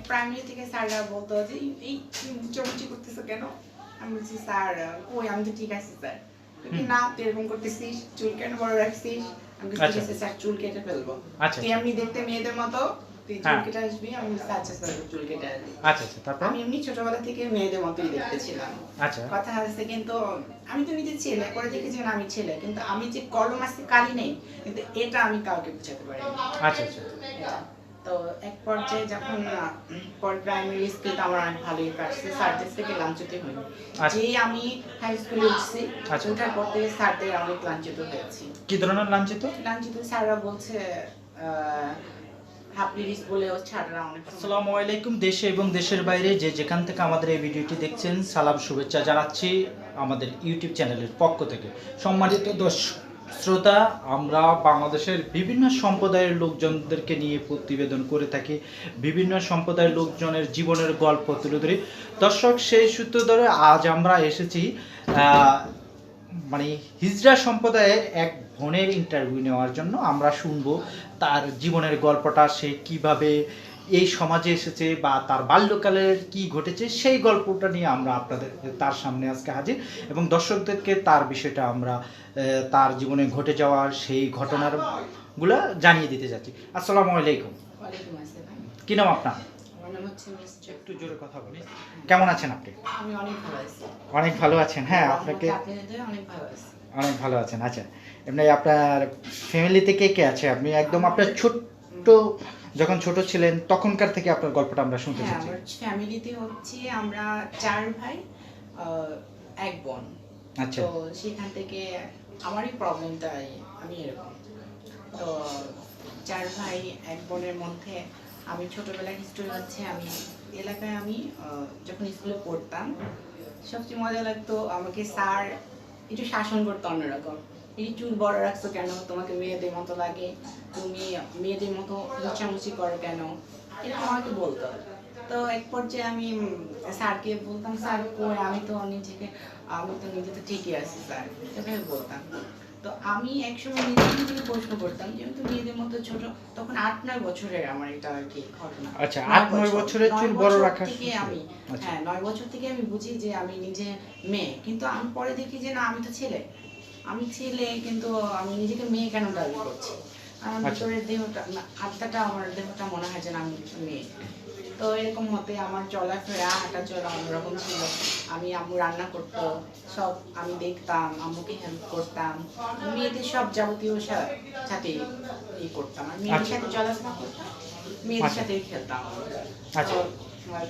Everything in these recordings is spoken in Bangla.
প্রাইমারি থেকে স্যাররা বলতো যে এই চমচি করতেছো কেন? আমি বলছি স্যার ওই আমি তো ঠিক আছে স্যার। না তুই এরকম করতেছিস, চুল কেন বড় রাখছিস? আমি ঠিক আছে স্যার, চুল কেটে ফেলবো। তুই এমনি দেখতে মেয়েদের মতো, তুই চুল কেটে আসবি। আমি আচ্ছা স্যার চুল কেটে আসবি। আচ্ছা আচ্ছা, তারপর আমি এমনি ছোটবেলা থেকে মেয়েদের মতোই দেখতে ছিলাম। আচ্ছা, কথা আছে কিন্তু আমি তো নিজে ছেলে, পরে দেখেছি না আমি ছেলে, কিন্তু আমি যে কলম আছে কালি নেই, কিন্তু এটা আমি কাউকে বুঝাতে পারি। আচ্ছা আচ্ছা। তো এক পর্যায়ে যখন পর প্রাইমারি স্কুল আমার অনেক ভালোই কাটছে, স্যারদের থেকে লাঞ্ছিত হইনি। যেই আমি হাই স্কুলে উঠছি, ওঠার পর থেকে স্যারদের অনেক লাঞ্ছিত হয়েছি। কি ধরনের লাঞ্ছিত? লাঞ্ছিত স্যাররা বলছে আসসালামু আলাইকুম। দেশে এবং দেশের বাইরে যে যেখান থেকে আমাদের এই ভিডিওটি দেখছেন, সালাম শুভেচ্ছা জানাচ্ছি আমাদের ইউটিউব চ্যানেলের পক্ষ থেকে। সম্মানিত দর্শক শ্রোতা, আমরা বাংলাদেশের বিভিন্ন সম্প্রদায়ের লোকজনদেরকে নিয়ে প্রতিবেদন করে থাকি, বিভিন্ন সম্প্রদায়ের লোকজনের জীবনের গল্প তুলে ধরি। দর্শক, সেই সূত্র ধরে আজ আমরা এসেছি মানে হিজড়া সম্প্রদায়ের এক বোনের ইন্টারভিউ নেওয়ার জন্য। আমরা শুনবো তার জীবনের গল্পটা, সে কিভাবে এই সমাজে এসেছে বা তার বাল্যকালের কি ঘটেছে, সেই গল্পটা নিয়ে আমরা আপনাদের তার সামনে আজকে হাজির, এবং দর্শকদেরকে তার বিষয়টা আমরা তার জীবনে ঘটে যাওয়া সেই ঘটনার গুলা জানিয়ে দিতে যাচ্ছি। আসসালামু আলাইকুম। কি নাম আপনার? একটু জোরে কথা বলি। কেমন আছেন আপনি? আমি অনেক ভালো আছি। অনেক ভালো আছেন? হ্যাঁ, আপনাকে অনেক ভালো আছি। অনেক ভালো আছেন। আচ্ছা, এমনি আপনার ফ্যামিলিতে কে কে আছে? আপনি একদম আপনার ছোট্ট যখন ছোট ছিলেন তখনকার থেকে আপনার গল্পটা আমরা শুনতে চাচ্ছি। আমার ফ্যামিলিতে হচ্ছে আমরা 4 ভাই, এক বোন। আচ্ছা। তো সেখান থেকে আমারই প্রবলেমটাই, আমি এরকম। তো 4 ভাই এক বোনের মধ্যে আমি ছোটবেলার হিস্টোরি হচ্ছে, আমি এলাকায় আমি যখন স্কুলে পড়তাম, সবচেয়ে মজা লাগতো আমাকে স্যার একটু শাসন করতো অন্যরকম। এই চুল বড় রাখছো কেন? তোমাকে মেয়েদের মতো লাগে, তুমি মেয়েদের মতো লুচামুচি করো কেন? এরকম আমাকে বলতো। তো এক পর্যায়ে আমি স্যারকে বলতাম, স্যার কই আমি তো নিজে তো ঠিকই আছি স্যার, এভাবে বলতাম। তো আমি একসময় নিজেকে প্রশ্ন করতাম যে আমি তো মেয়েদের মতো ছোট, তখন 8-9 বছরের আমার এটা আর কি ঘটনা। আচ্ছা, 8-9 বছরের চুল বড় রাখা থেকে আমি হ্যাঁ 9 বছর থেকে আমি বুঝি যে আমি নিজে মেয়ে, কিন্তু আমি পরে দেখি যে না আমি তো ছেলে। আমি ছেলে কিন্তু আমি নিজেকে মেয়ে কেন দাবি করছি? আমার ভিতরের দেহটা, আত্মাটা, আমার দেহটা মনে হয় যে আমি মেয়ে। তো এরকম হতে আমার চলাফেরা, হাঁটা চলা অন্যরকম ছিল। আমি আম্মু রান্না করতো, সব আমি দেখতাম, আম্মুকে হেল্প করতাম, মেয়েদের সব যাবতীয় সাথে করতাম, আমি মেয়েদের সাথে চলাফেরা করতাম, মেয়েদের সাথে খেলতাম।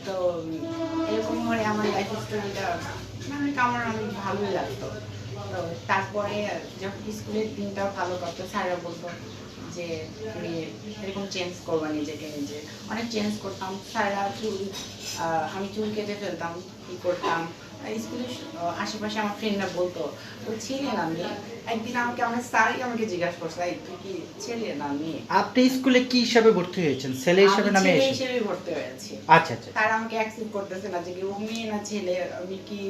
তো এরকম করে আমার লাইফ স্টোরিটা মানে আমার অনেক ভালোই লাগতো। তো তারপরে যখন স্কুলের দিনটা ভালো কাটতো, স্যাররা বলতো যে তুমি এরকম চেঞ্জ করবা নিজেকে নিজে, অনেক চেঞ্জ করতাম। স্যাররা আমি চুল কেটে ফেলতাম, কি করতাম। স্কুলের আশেপাশে আমার ফ্রেন্ডরা বলতো তো ছেলে না মেয়ে। একদিন আমার স্যারই আমাকে জিজ্ঞাসা করছে তুই কি ছেলে না মেয়ে? আপনি স্কুলে কি হিসাবে ভর্তি হয়েছেন? ছেলে হিসাবে না মেয়ে হিসেবে ভর্তি হয়েছি। আচ্ছা আচ্ছা। তারা আমাকে অ্যাকসেপ্ট করতেছে না যে ও মেয়ে না ছেলে, আমি কি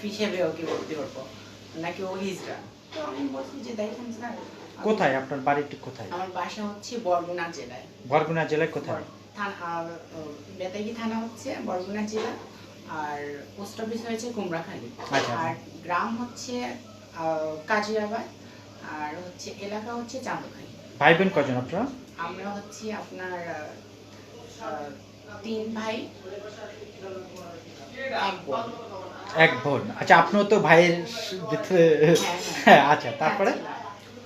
হিসেবে ওকে ভর্তি করবো নাকি ও হিজড়া। তো আমি বলছি যে দেখেন স্যার। কোথায় আপনার বাড়িটি? কোথায়? আমার বাসা হচ্ছে বরগুনা জেলায়। বরগুনা জেলায় কোথায়? বেতাগী থানা হচ্ছে বরগুনা জেলা, আর পোস্ট অফিস হয়েছে কুমড়াখালী। আর গ্রাম হচ্ছে কাজিরাবাদ, আর হচ্ছে এলাকা হচ্ছে চান্দখালী। ভাই বোন কজন আপনারা? আমরা হচ্ছে আপনার 3 ভাই, এক বোন। এক বোন। আচ্ছা, আপনিও তো ভাইয়ের ভিতরে। আচ্ছা, তারপরে?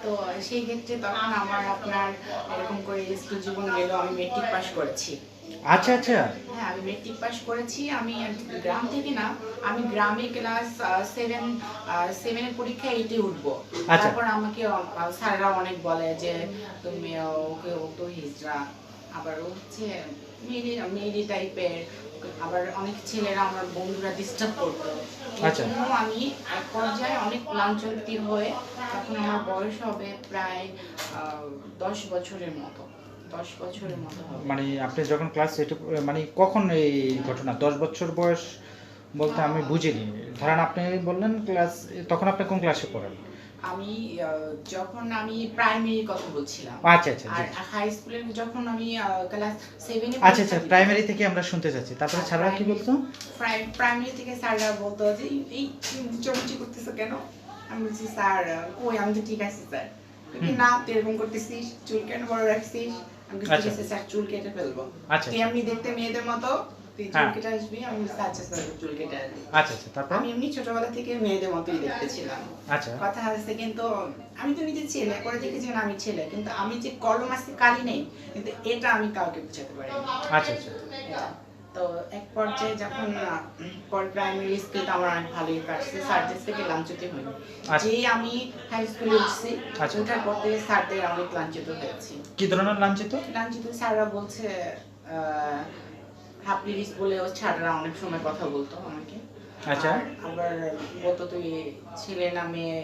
তো সেই ক্ষেত্রে তখন আমার আপনার এরকম করে স্কুল জীবন গেল, আমি মেট্রিক পাস করেছি। আচ্ছা আচ্ছা। হ্যাঁ, আমি মেট্রিক পাস করেছি। আমি গ্রাম থেকে না, আমি গ্রামে ক্লাস 7 পরীক্ষা 8 উঠবো। তারপর আমাকে স্যাররা অনেক বলে যে তুমি ওকে, ও তো হিজড়া, আবার ও হচ্ছে মেয়েলি টাইপের, আবার অনেক ছেলেরা আমার বন্ধুরা ডিস্টার্ব করতো। এই জন্য আমি এক পর্যায়ে অনেক লাঞ্ছনার্থী হয়ে, তখন আমার বয়স হবে প্রায় 10 বছরের মতো। 10 বছরের মতো হবে। মানে আপনি যখন ক্লাস 8 মানে কখন এই ঘটনা? 10 বছর বয়স বলতে আমি বুঝিনি। ধরেন আপনি বললেন ক্লাস, তখন আপনি কোন ক্লাসে পড়েন? আমি যখন আমি প্রাইমারি কথা বলছিলাম, আচ্ছা আচ্ছা আর জি। হাই স্কুলে যখন আমি ক্লাস 7 এ আচ্ছা আচ্ছা, প্রাইমারি থেকে আমরা শুনতে চাচ্ছি, তারপরে স্যাররা কি বলতো? প্রাইমারি থেকে স্যাররা বলতো যে এই তুমি মুচি করতেছো কেন? আমি বলছি স্যার কই, আমি তো ঠিক আছি স্যার। না তুই এরকম করতেছিস, চুল কেন বড় রাখছিস? আমি বলছি ঠিক আছে স্যার, চুল কেটে ফেলবো। আচ্ছা তুই এমনি দেখতে মেয়েদের মতো, তুই চুল কেটে আসবি। আমি বলছি আচ্ছা স্যার, চুল কেটে আসবি। আচ্ছা আচ্ছা, তারপর? আমি এমনি ছোটবেলা থেকে মেয়েদের মতোই দেখতে ছিলাম। আচ্ছা কথা আছে, কিন্তু আমি তো নিজে ছেলে, পরে দেখেছি না আমি ছেলে, কিন্তু আমি যে কলম আছে কালি নেই, কিন্তু এটা আমি কাউকে বুঝাতে পারি না। আচ্ছা আচ্ছা তো এক পর্যায়ে যখন পর প্রাইমারি স্কুল তো আমার অনেক ভালোই কাটছে, স্যারদের থেকে লাঞ্ছিত হইনি। যেই আমি হাই স্কুলে উঠছি, ওঠার পর থেকে স্যারদের অনেক লাঞ্ছিত হয়েছি। কি ধরনের লাঞ্ছিত? লাঞ্ছিত স্যাররা বলছে হাফলিরিস বলেও স্যাররা অনেক সময় কথা বলতো আমাকে। আচ্ছা। আবার বলতো তুই ছেলে না মেয়ে,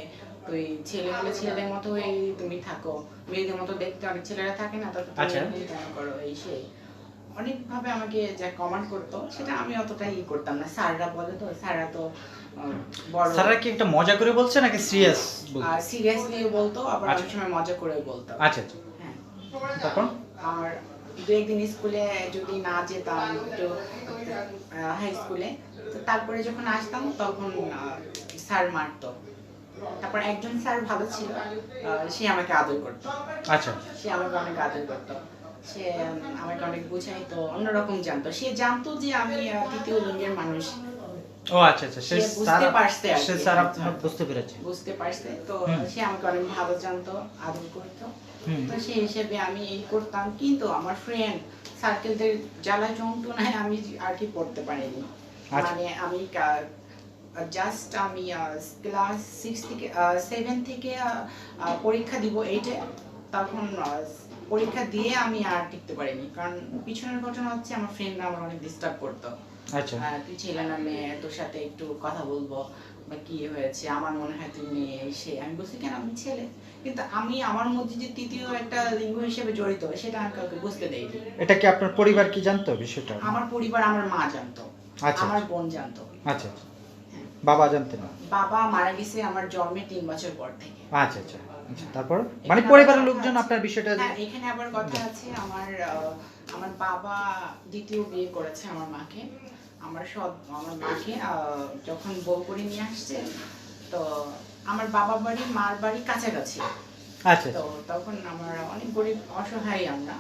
তুই ছেলে হলে ছেলেদের মতো হয়ে তুমি থাকো, মেয়েদের মতো দেখতে অনেক ছেলেরা থাকে না, তত তুমি এরকম কেন করো, এই সেই অনেকভাবে আমাকে যা কমান্ড করতো, সেটা আমি অতটা করতাম না। স্যাররা বলে তো, স্যাররা তো বড়। স্যাররা কি একটা মজা করে বলছে নাকি সিরিয়াস বলতো? সিরিয়াসলি বলতো, আবার অনেক সময় মজা করে বলতো। আচ্ছা আচ্ছা, হ্যাঁ। তখন আর দু একদিন স্কুলে যদি না যেতাম, একটু হাই স্কুলে, তো তারপরে যখন আসতাম তখন স্যার মারতো। তারপর একজন স্যার ভালো ছিল, সে আমাকে আদর করতো। আচ্ছা, সে আমাকে অনেক আদর করতো, সে আমাকে অনেক বুঝাইতো, অন্যরকম জানতো। সে জানতো যে আমি তৃতীয় লিঙ্গের মানুষ। ও আচ্ছা আচ্ছা, সে বুঝতে পারছে, সে স্যার আপনার বুঝতে পেরেছে। বুঝতে পারছে, তো সে আমাকে অনেক ভালো জানতো, আদর করতো। তো সেই হিসেবে আমি এই করতাম, কিন্তু আমার ফ্রেন্ড সার্কেলদের জ্বালা যন্ত্রণায় আমি আর কি পড়তে পারিনি। মানে আমি জাস্ট আমি ক্লাস 7 থেকে পরীক্ষা দিব 8-এ, তখন পরীক্ষা দিয়ে আমি আর টিকতে পারিনি। কারণ পিছনের ঘটনা হচ্ছে, আমার ফ্রেন্ডরা আমার অনেক ডিস্টার্ব করতো। আচ্ছা, তুই ছেলে না মেয়ে, তোর সাথে একটু কথা বলবো, বা কি হয়েছে, আমার মনে হয় তুই মেয়ে, সে। আমি বলছি কেন, আমি ছেলে। কিন্তু আমি আমার মধ্যে যে তৃতীয় একটা লিঙ্গ হিসেবে জড়িত, সেটা আমি কাউকে বুঝতে দেইনি। এটা কি আপনার পরিবার কি জানতো বিষয়টা? আমার পরিবার, আমার মা জানতো, আমার বোন জানতো। আচ্ছা, বাবা জানতেন না? বাবা মারা গেছে আমার জন্মের 3 বছর পর থেকে। আচ্ছা আচ্ছা আচ্ছা, তারপর মানে পরিবারের লোকজন আপনার বিষয়টা? হ্যাঁ, এখানে আবার কথা আছে, আমার বাবা দ্বিতীয় বিয়ে করেছে আমার মাকে। আমার মাকে যখন বউ করে নিয়ে আসছে, তো আমার বাবা বাড়ি মার বাড়ি কাছাকাছি। আচ্ছা, তো তখন আমার অনেক গরিব অসহায় আমরা।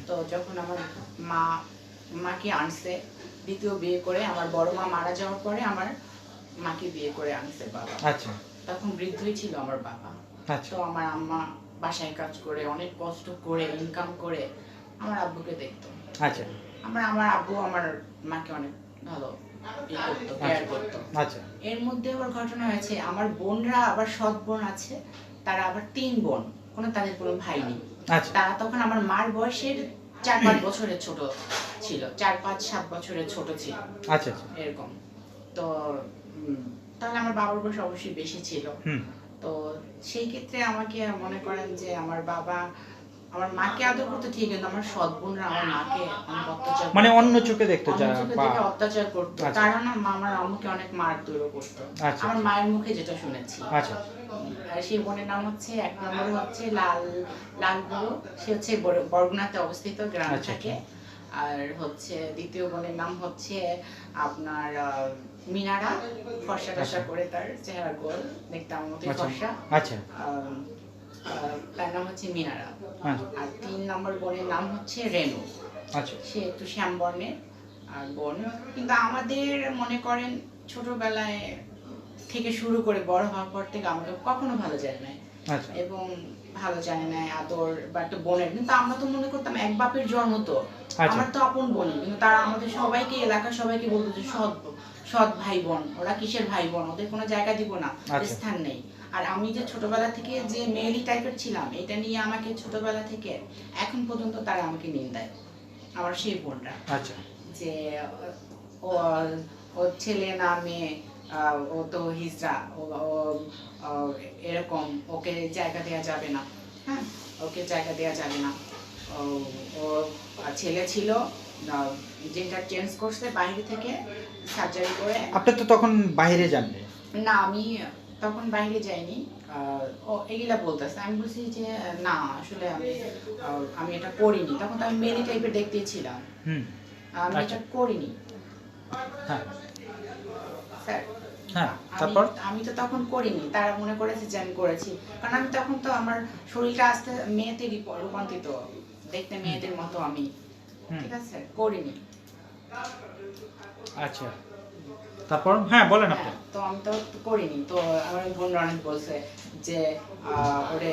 তো যখন আমার মাকে আনছে দ্বিতীয় বিয়ে করে, আমার বড় মা মারা যাওয়ার পরে আমার মাকে বিয়ে করে আনছে বাবা। আচ্ছা, তখন বৃদ্ধই ছিল আমার বাবা। তো আমার আম্মা বাসায় কাজ করে, অনেক কষ্ট করে ইনকাম করে আমার আব্বুকে দেখতো। আচ্ছা, আমার আব্বু আমার মাকে অনেক ভালো করতো, কেয়ার করতো। আচ্ছা, এর মধ্যে আবার ঘটনা হয়েছে, আমার বোনরা আবার সৎ বোন আছে, তারা আবার 3 বোন, তাদের কোনো ভাই নেই। তারা তখন আমার মার বয়সের 4-5 বছরের ছোট ছিল, 4-5-7 বছরের ছোট ছিল। আচ্ছা, এরকম। তো তাহলে আমার বাবার বয়স অবশ্যই বেশি ছিল। তো সেই ক্ষেত্রে আমাকে মনে করেন যে আমার বাবা আমার মাকে আদর করতো ঠিক, কিন্তু আমার সৎ বোনরা আমার মাকে অনেক অত্যাচার, মানে অন্য চোখে দেখতো, অত্যাচার করতো। কারণ আমার আম্মুকে অনেক মারধরও করতো, আমার মায়ের মুখে যেটা শুনেছি। আর সেই বোনের নাম হচ্ছে, 1 নম্বরে হচ্ছে লাল বুড়ো, সে হচ্ছে বরগুনাতে অবস্থিত, গ্রামে থাকে। আর হচ্ছে দ্বিতীয় বোনের নাম হচ্ছে আপনার মিনারা, ফর্সা টর্সা করে, তার চেহারা গোল, দেখতে আমার মতোই ফর্সা। তার নাম হচ্ছে মিনারা। আর 3 নম্বর বোনের নাম হচ্ছে রেনু, সে একটু শ্যাম বর্ণের আর বোন। কিন্তু আমাদের মনে করেন ছোটবেলায় থেকে শুরু করে বড় হওয়ার পর থেকে আমাকে কখনো ভালো যায় না, এবং ভালো জানে না আদর বা একটা বোনের। কিন্তু আমরা তো মনে করতাম এক বাপের জন্ম, তো আমার তো আপন বোন, কিন্তু তারা আমাদের সবাইকে, এলাকার সবাইকে বলতো যে সৎ ভাই বোন। ওরা কিসের ভাই বোন, ওদের কোনো জায়গা দিব না, স্থান নেই। আর আমি যে ছোটবেলা থেকে যে মেয়েলি টাইপের ছিলাম, এটা নিয়ে আমাকে ছোটবেলা থেকে এখন পর্যন্ত তারা আমাকে নিন্দায়, আমার সেই বোনরা, যে ও ছেলে না মেয়ে, ও তো হিজড়া, এরকম, ওকে জায়গা দেওয়া যাবে না। হ্যাঁ, ওকে জায়গা দেওয়া যাবে না, ও ছেলে ছিল, জেন্ডার চেঞ্জ করছে বাইরে থেকে সার্জারি করে। আপনি তো তখন বাইরে যাননি? না, আমি তখন বাইরে যাইনি, ও এগুলা বলতেছে। আমি বলছি যে না আসলে আমি এটা করিনি। তখন তো আমি মেহেদি টাইপের দেখতেই ছিলাম, আমি এটা করিনি হ্যাঁ স্যার। হ্যাঁ, আমি তারপর আমি তো তখন করিনি, তারা মনে করেছে যে আমি করেছি, কারণ আমি তখন তো আমার শরীরটা আস্তে মেয়েতে রূপান্তরিত, দেখতে মেয়েদের মতো আমি, ঠিক আছে, করিনি। আচ্ছা, তারপর হ্যাঁ বলেন আপনি। হ্যাঁ, তো আমি তো করিনি। তো আমার বোনরা অনেক বলছে যে ওরে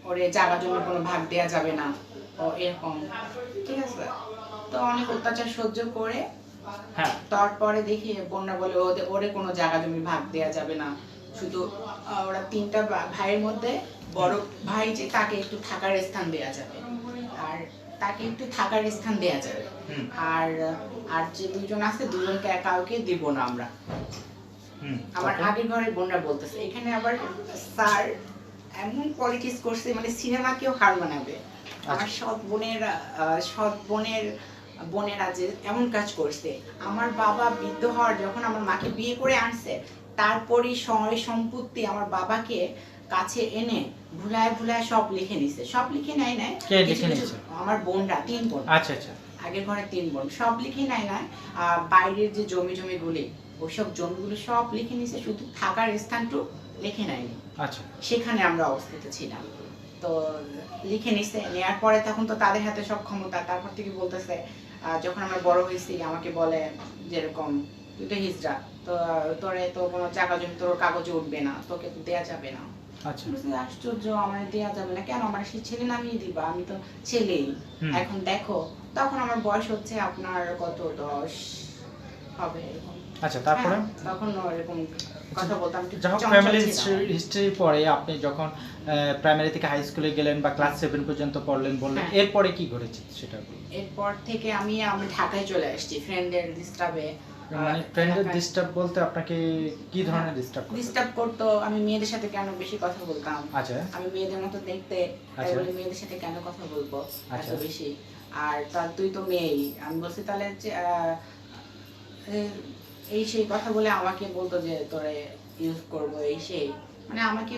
ওরে জায়গা জমির কোনো ভাগ দেয়া যাবে না, ও এরকম, ঠিক আছে। তো অনেক অত্যাচার সহ্য করে হ্যাঁ তারপরে দেখি বোনরা বলে ওরে কোনো জায়গা জমি ভাগ দেয়া যাবে না, শুধু ওরা 3টা ভাইয়ের মধ্যে বড় ভাই যে তাকে একটু থাকার স্থান দেয়া যাবে, আর তাকে একটু থাকার স্থান দেয়া যাবে, আর আর যে 2জন আছে 2জনকে কাউকে দিব না আমরা। আমার আগের ঘরে বোনরা বলতেছে, এখানে আবার স্যার এমন পলিটিক্স করছে, মানে সিনেমাকেও হার মানাবে। আমার সৎ বোনেরা যে এমন কাজ করছে, আমার বাবা বৃদ্ধ হওয়ার যখন আমার মাকে বিয়ে করে আনছে, তারপরই সম্পত্তি আমার বাবাকে কাছে এনে ভুলায় ভুলায় সব লিখে নিছে, সব লিখে নেয় নাই, আমার বোনরা 3 বোন। আচ্ছা আচ্ছা, আগের ঘরে 3 বোন, সব লিখে নেয় না, বাইরের যে জমিগুলি ওইসব জমিগুলো সব লিখে নিছে, শুধু থাকার স্থানটুকু লিখে নেয়নি। আচ্ছা, সেখানে আমরা অবস্থিত ছিলাম। তো লিখে নিছে, নেওয়ার পরে তখন তো তাদের হাতে সব ক্ষমতা। তারপর থেকে বলতেছে, যখন আমরা বড় হয়েছি আমাকে বলে যেরকম তুই তো হিজড়া, তো তোরে তো কোনো জায়গা জমি তোর কাগজে উঠবে না, তোকে তো দেয়া যাবে না। আচ্ছা, আশ্চর্য, আমার দেয়া যাবে না কেন? আমার সেই ছেলে নামিয়ে দিবা, আমি তো ছেলেই। এখন দেখো, তখন আমার বয়স হচ্ছে আপনার কত 10 হবে এরকম। আচ্ছা, তারপরে তখন এরকম কথা বলতাম। যখন ফ্যামিলি হিস্ট্রি পড়ে আপনি যখন প্রাইমারি থেকে হাই স্কুলে গেলেন বা ক্লাস 7 পর্যন্ত পড়লেন বললেন, এরপরে কি ঘটেছে সেটা বলুন। এরপর থেকে আমি ঢাকায় চলে আসছি ফ্রেন্ডের ডিস্টার্বে। মানে ফ্রেন্ডের ডিস্টার্ব বলতে আপনাকে কি ধরনের ডিস্টার্ব করতো? আমি মেয়েদের সাথে কেন বেশি কথা বলতাম, আচ্ছা, আমি মেয়েদের মতো দেখতে, তাই বলে মেয়েদের সাথে কেন কথা বলবো এত বেশি, আর তার তুই তো মেয়েই। আমি বলছি তাহলে এই সেই কথা বলে আমাকে বলতো যে তোরে ইউজ করবো, এই সেই, মানে আমাকে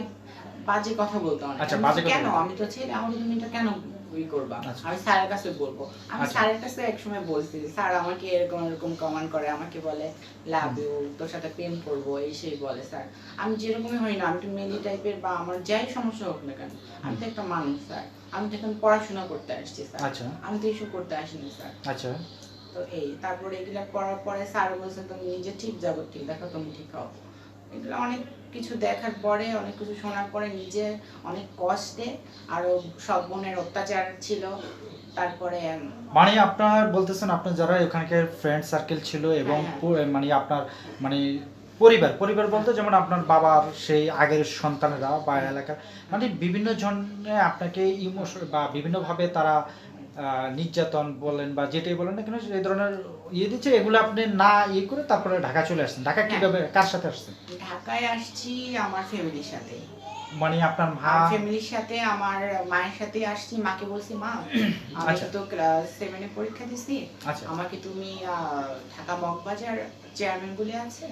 বাজে কথা বলতো অনেক। কেন? আমি তো ছেলে, আমাকে তুমি এটা কেন করবা? আমি স্যারের কাছে বলবো। আমি স্যারের কাছে একসময় বলছি, স্যার আমাকে এরকম এরকম কমেন্ট করে, আমাকে বলে লাভ ইউ, তোর সাথে প্রেম করবো, এই সেই বলে। স্যার আমি যেরকমই হই না, আমি একটু মেলি টাইপের বা আমার যাই সমস্যা হোক না কেন, আমি তো একটা মানুষ স্যার, আমি তো এখন পড়াশোনা করতে আসছি স্যার, আমি তো এইসব করতে আসিনি স্যার। আচ্ছা, তো এই তারপরে এগুলা করার পরে স্যার বলছে তুমি নিজে ঠিক যাবো, ঠিক দেখো তুমি ঠিক হও। এগুলো অনেক কিছু দেখার পরে, অনেক কিছু শোনার পরে নিজে অনেক কষ্টে, আরো সব বোনের অত্যাচার ছিল। তারপরে মানে আপনার বলতেছেন আপনার যারা ওখানকার ফ্রেন্ড সার্কেল ছিল এবং মানে আপনার মানে পরিবার বলতে যেমন আপনার বাবার সেই আগের সন্তানেরা বা এলাকার মানে বিভিন্ন জনে আপনাকে ইমোশন বা বিভিন্নভাবে তারা নির্যাতন বলেন বা যেটাই বলেন না কেন এই ধরনের দিচ্ছে, এগুলো আপনি না করে তারপরে ঢাকা চলে আসছেন। ঢাকা কিভাবে কার সাথে আসছেন? ঢাকায় আসছি আমার ফ্যামিলির সাথে। মানে আপনার মা ফ্যামিলির সাথে, আমার মায়ের সাথে আসছি। মাকে বলছি মা আমি তো ক্লাস 7 এ পরীক্ষা দিছি, আমাকে তুমি ঢাকা মগবাজার চেয়ারম্যান বলে আছে,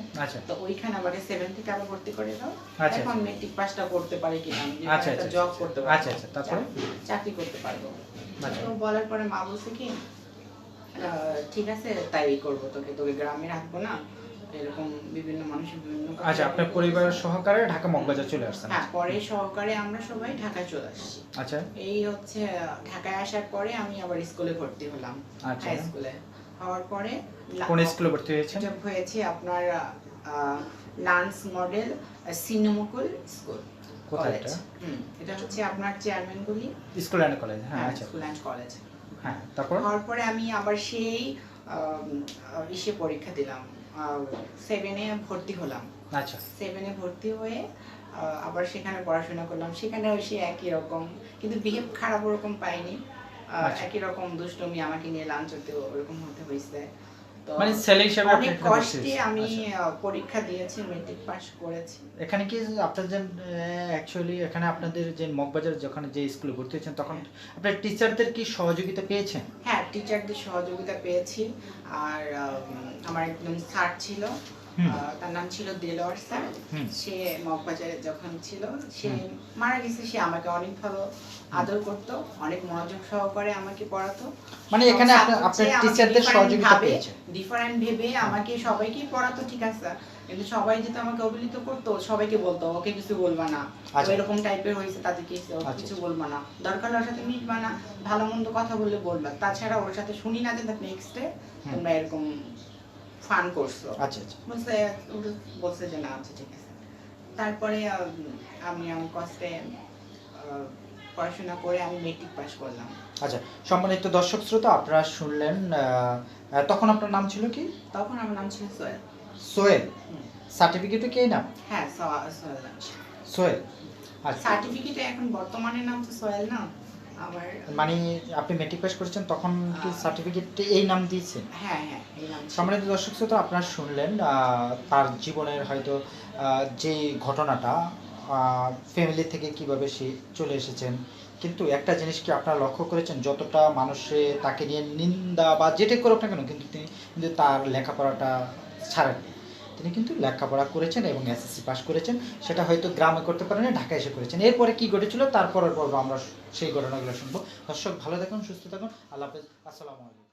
তো ওইখানে আমাকে 7 থেকে আবার ভর্তি করে দাও, এখন মেট্রিক পাসটা করতে পারে কিনা, একটা জব করতে পারবো, তারপরে চাকরি করতে পারবো। তো বলার পরে মা বলছে কি ঠিক আছে তাই করবো, তোকে গ্রামে রাখবো না, এরকম বিভিন্ন মানুষের বিভিন্ন। আচ্ছা, আপনার পরিবারের সহকারে ঢাকা মগবাজার চলে আসছেন? হ্যাঁ, পরে সহকারে আমরা সবাই ঢাকায় চলে আসছি। আচ্ছা, এই হচ্ছে ঢাকায় আসার পরে আমি আবার স্কুলে ভর্তি হলাম। হাই স্কুলে হওয়ার পরে কোন স্কুলে ভর্তি হয়েছেন? হয়েছে আপনার লান্স মডেল সিনেমুকুল স্কুল। কোথায় এটা? এটা হচ্ছে আপনার চেয়ারম্যানগুলি স্কুল এন্ড কলেজ। হ্যাঁ, আচ্ছা, স্কুল এন্ড কলেজ। হ্যাঁ, তারপর হওয়ার পরে আমি আবার সেই ইসে পরীক্ষা দিলাম, 7 এ ভর্তি হলাম। আচ্ছা, 7 এ ভর্তি হয়ে আবার সেখানে পড়াশোনা করলাম। সেখানেও সে একই রকম, কিন্তু বিহেভ খারাপ ওরকম পাইনি, একই রকম দুষ্টমি আমাকে নিয়ে লাঞ্চ হতে ওরকম হতে হয়েছে। তো মানে ছেলে হিসেবে অনেক কষ্টে আমি পরীক্ষা দিয়েছি, মেট্রিক পাস করেছি। এখানে কি আপনার যে অ্যাকচুয়ালি এখানে আপনাদের যে মগবাজার যখন যে স্কুলে ভর্তি হয়েছেন তখন আপনার টিচারদের কি সহযোগিতা পেয়েছেন? হ্যাঁ, টিচারদের সহযোগিতা পেয়েছি। আর আমার একজন স্যার ছিল, তার নাম ছিল দেলোয়ার স্যার। সে মগবাজারে যখন ছিল, সে মারা গেছে। সে আমাকে অনেক ভালো আদর করতো, অনেক মনোযোগ সহকারে আমাকে পড়াতো। মানে এখানে আপনার টিচারদের সহযোগিতা পেয়েছে, ডিফারেন্ট ভেবে আমাকে সবাইকে পড়াতো, ঠিক আছে, কিন্তু সবাই যেটা আমাকে অবহেলিত করতো, সবাইকে বলতো ওকে কিছু বলবা না, এরকম টাইপের হয়েছে, তাদেরকে কিছু বলবা না, দরকার ওর সাথে মিশবা না, ভালো মন্দ কথা বললে বলবা, তাছাড়া ওর সাথে শুনি না যে নেক্সট ডে তোমরা এরকম ফান করছো। আচ্ছা আচ্ছা, বলছে যে না, আচ্ছা ঠিক আছে। তারপরে আমি আমার কষ্টে পড়াশোনা করে আমি মেট্রিক পাস করলাম। আচ্ছা, সম্মানিত দর্শক শ্রোতা, আপনারা শুনলেন। তখন আপনার নাম ছিল কি? তখন আমার নাম ছিল সোহেল। সোহেল। সার্টিফিকেটে কি নাম? হ্যাঁ, সোহেল। সোহেল। আচ্ছা, সার্টিফিকেটে এখন বর্তমানে নাম তো সোহেল না আমার। মানে আপনি মেট্রিক পাস করেছেন তখন কি সার্টিফিকেটে এই নাম দিয়েছেন? হ্যাঁ হ্যাঁ, এই নাম। সম্মানিত দর্শক শ্রোতা, আপনারা শুনলেন তার জীবনের হয়তো যে ঘটনাটা, ফ্যামিলি থেকে কিভাবে সে চলে এসেছেন। কিন্তু একটা জিনিস কি আপনারা লক্ষ্য করেছেন, যতটা মানুষে তাকে নিয়ে নিন্দা বা যেটাই করুক না কেন, কিন্তু তিনি কিন্তু তার লেখাপড়াটা ছাড়েননি। তিনি কিন্তু লেখাপড়া করেছেন এবং এসএসসি পাস করেছেন। সেটা হয়তো গ্রামে করতে পারেনি, ঢাকায় এসে করেছেন। এরপরে কি ঘটেছিল তারপরের পর্ব আমরা সেই ঘটনাগুলো শুনবো। দর্শক ভালো থাকুন, সুস্থ থাকুন, আল্লাহ হাফেজ, আসসালামু আলাইকুম।